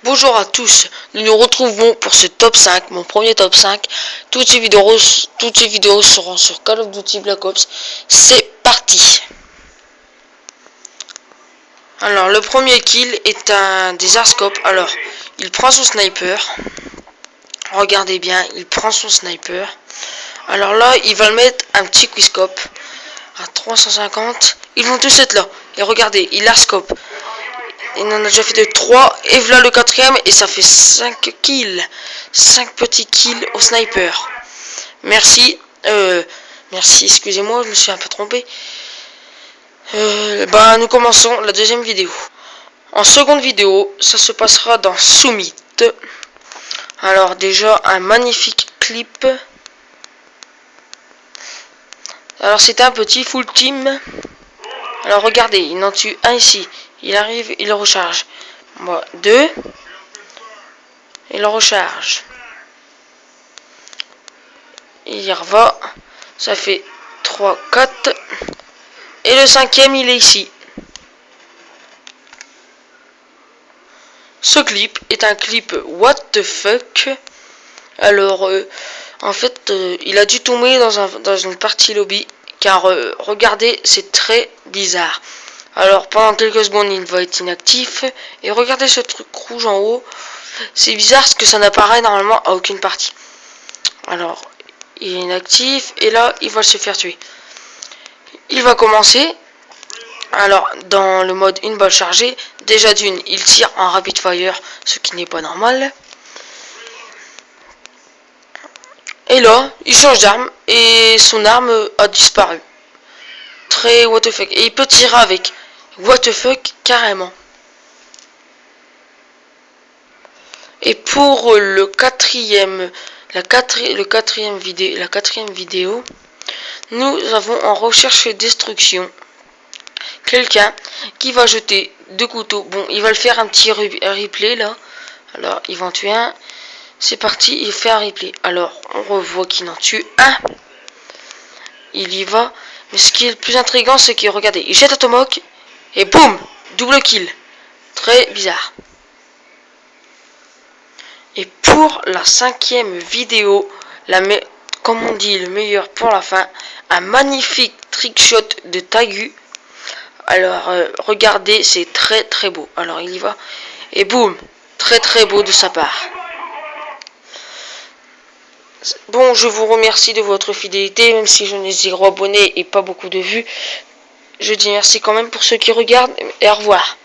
Bonjour à tous, nous nous retrouvons pour ce top 5, mon premier top 5. Toutes ces vidéos seront sur Call of Duty Black Ops. C'est parti. Alors le premier kill est un des Arscope. Alors il prend son sniper. Regardez bien, il prend son sniper. Alors là il va le mettre un petit quickscope à 350. Ils vont tous être là. Et regardez, il Arscope. Il en a déjà fait de 3. Et voilà le quatrième. Et ça fait 5 kills. 5 petits kills au sniper. Merci. Merci, excusez-moi, je me suis un peu trompé. Nous commençons la deuxième vidéo. En seconde vidéo, ça se passera dans Summit. Alors déjà, un magnifique clip. Alors c'est un petit full team. Alors regardez, il en tue un ici. Il arrive, il recharge. Bon, 2. Il recharge. Il y reva. Ça fait 3, 4. Et le cinquième, il est ici. Ce clip est un clip what the fuck. Alors, en fait, il a dû tomber dans une partie lobby. Car, regardez, c'est très bizarre. Alors, pendant quelques secondes, il va être inactif. Et regardez ce truc rouge en haut. C'est bizarre parce que ça n'apparaît normalement à aucune partie. Alors, il est inactif. Et là, il va se faire tuer. Il va commencer. Alors, dans le mode une balle chargée, déjà d'une, il tire en rapid fire, ce qui n'est pas normal. Et là, il change d'arme et son arme a disparu. Très what the fuck. Et il peut tirer avec. What the fuck, carrément. Et pour la quatrième vidéo, nous avons en recherche et destruction quelqu'un qui va jeter 2 couteaux. Bon, il va le faire un petit replay là. Alors, il va en tuer un. C'est parti, il fait un replay. Alors, on revoit qu'il en tue un. Il y va. Mais ce qui est le plus intriguant, c'est que, regardez, il jette un tomahawk. Et boum, double kill. Très bizarre. Et pour la 5e vidéo, comme on dit, le meilleur pour la fin, un magnifique trickshot de Tagu. Alors, regardez, c'est très très beau. Alors, il y va. Et boum, très très beau de sa part. Bon, je vous remercie de votre fidélité, même si je n'ai 0 abonnés et pas beaucoup de vues. Je dis merci quand même pour ceux qui regardent et au revoir.